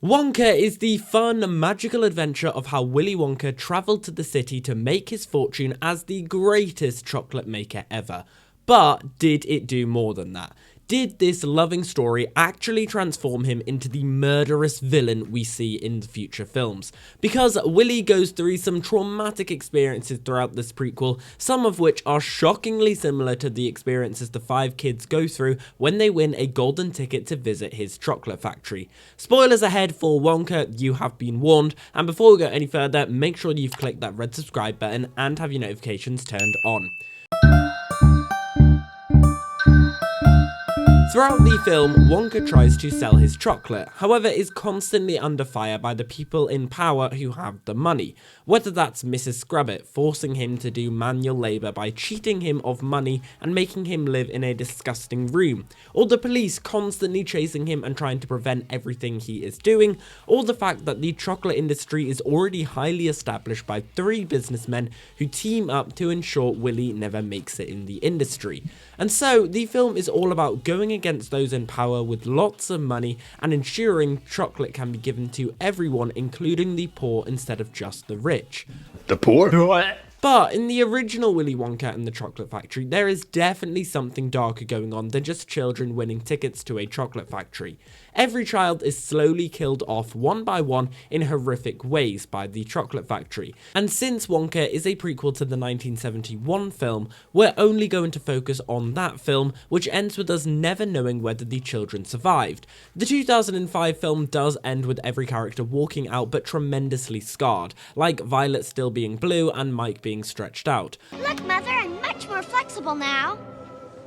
Wonka is the fun, magical adventure of how Willy Wonka travelled to the city to make his fortune as the greatest chocolate maker ever. But did it do more than that? Did this loving story actually transform him into the murderous villain we see in the future films? Because Willy goes through some traumatic experiences throughout this prequel, some of which are shockingly similar to the experiences the 5 kids go through when they win a golden ticket to visit his chocolate factory. Spoilers ahead for Wonka, you have been warned, and before we go any further, make sure you've clicked that red subscribe button and have your notifications turned on. Throughout the film, Wonka tries to sell his chocolate, however is constantly under fire by the people in power who have the money, whether that's Mrs. Scrubbit forcing him to do manual labour by cheating him of money and making him live in a disgusting room, or the police constantly chasing him and trying to prevent everything he is doing, or the fact that the chocolate industry is already highly established by 3 businessmen who team up to ensure Willy never makes it in the industry. And so, the film is all about going against those in power with lots of money and ensuring chocolate can be given to everyone, including the poor instead of just the rich. The poor? But in the original Willy Wonka and the Chocolate Factory, there is definitely something darker going on than just children winning tickets to a chocolate factory. Every child is slowly killed off one by one in horrific ways by the chocolate factory. And since Wonka is a prequel to the 1971 film, we're only going to focus on that film, which ends with us never knowing whether the children survived. The 2005 film does end with every character walking out but tremendously scarred, like Violet still being blue and Mike being stretched out. Look, Mother, I'm much more flexible now.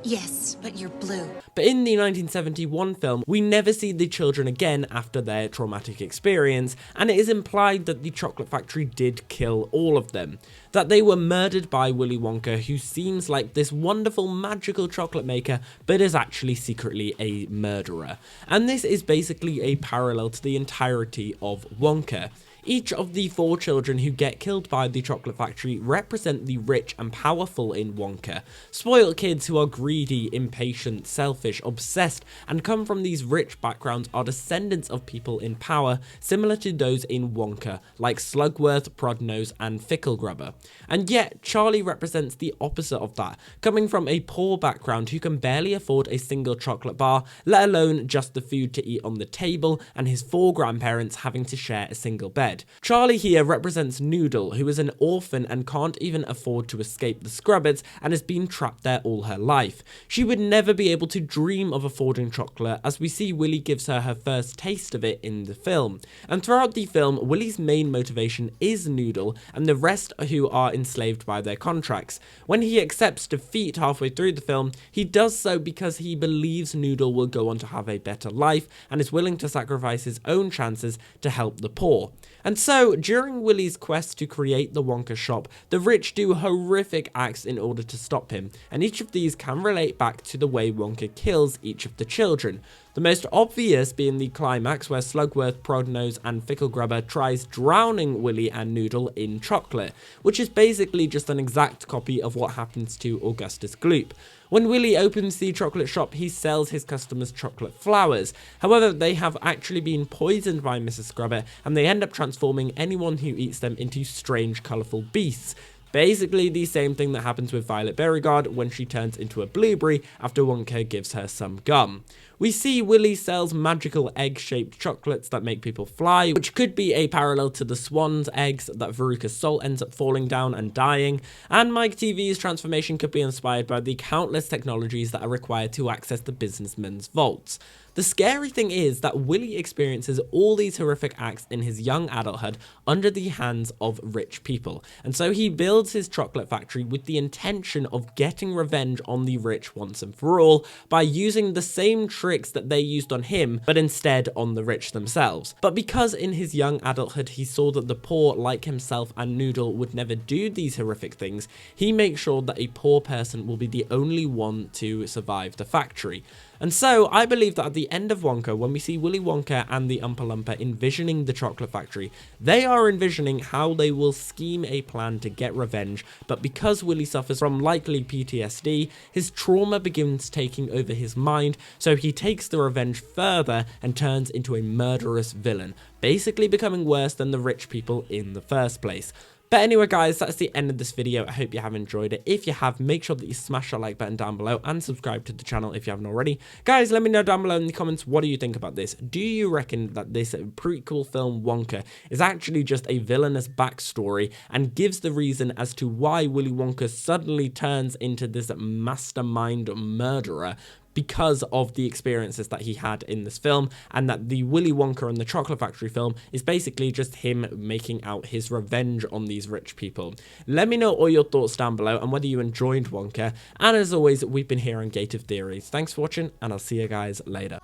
Yes, but you're blue. But in the 1971 film, we never see the children again after their traumatic experience, and it is implied that the chocolate factory did kill all of them. That they were murdered by Willy Wonka, who seems like this wonderful magical chocolate maker, but is actually secretly a murderer. And this is basically a parallel to the entirety of Wonka. Each of the 4 children who get killed by the chocolate factory represent the rich and powerful in Wonka. Spoiled kids who are greedy, impatient, selfish, obsessed, and come from these rich backgrounds are descendants of people in power, similar to those in Wonka, like Slugworth, Prodnose, and Ficklegrubber. And yet, Charlie represents the opposite of that, coming from a poor background who can barely afford a single chocolate bar, let alone just the food to eat on the table, and his 4 grandparents having to share a single bed. Charlie here represents Noodle, who is an orphan and can't even afford to escape the Scrubbits and has been trapped there all her life. She would never be able to dream of affording chocolate, as we see Willy gives her her first taste of it in the film. And throughout the film, Willy's main motivation is Noodle and the rest who are enslaved by their contracts. When he accepts defeat halfway through the film, he does so because he believes Noodle will go on to have a better life and is willing to sacrifice his own chances to help the poor. And so, during Willy's quest to create the Wonka shop, the rich do horrific acts in order to stop him, and each of these can relate back to the way Wonka kills each of the children. The most obvious being the climax where Slugworth, Prodnose, and Ficklegrubber tries drowning Willy and Noodle in chocolate, which is basically just an exact copy of what happens to Augustus Gloop. When Willy opens the chocolate shop, he sells his customers chocolate flowers. However, they have actually been poisoned by Mrs. Scrubbit, and they end up transforming anyone who eats them into strange, colourful beasts. Basically the same thing that happens with Violet Beauregarde when she turns into a blueberry after Wonka gives her some gum. We see Willy sells magical egg-shaped chocolates that make people fly, which could be a parallel to the swan's eggs that Veruca's soul ends up falling down and dying, and Mike TV's transformation could be inspired by the countless technologies that are required to access the businessman's vaults. The scary thing is that Willy experiences all these horrific acts in his young adulthood under the hands of rich people, and so he builds his chocolate factory with the intention of getting revenge on the rich once and for all by using the same tricks that they used on him, but instead on the rich themselves. But because in his young adulthood he saw that the poor, like himself and Noodle, would never do these horrific things, he makes sure that a poor person will be the only one to survive the factory. And so I believe that at the end of Wonka, when we see Willy Wonka and the Oompa Loompa envisioning the chocolate factory, they are envisioning how they will scheme a plan to get revenge, but because Willy suffers from likely PTSD, his trauma begins taking over his mind, so he takes the revenge further and turns into a murderous villain, basically becoming worse than the rich people in the first place. But anyway guys, that's the end of this video. I hope you have enjoyed it. If you have, make sure that you smash that like button down below and subscribe to the channel if you haven't already. Guys, let me know down below in the comments, what do you think about this? Do you reckon that this prequel film Wonka is actually just a villainous backstory and gives the reason as to why Willy Wonka suddenly turns into this mastermind murderer because of the experiences that he had in this film, and that the Willy Wonka and the Chocolate Factory film is basically just him making out his revenge on these rich people? Let me know all your thoughts down below and whether you enjoyed Wonka, and as always, we've been here on Gate of Theories. Thanks for watching, and I'll see you guys later.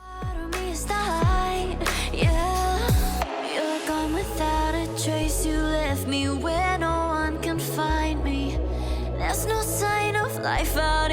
Life out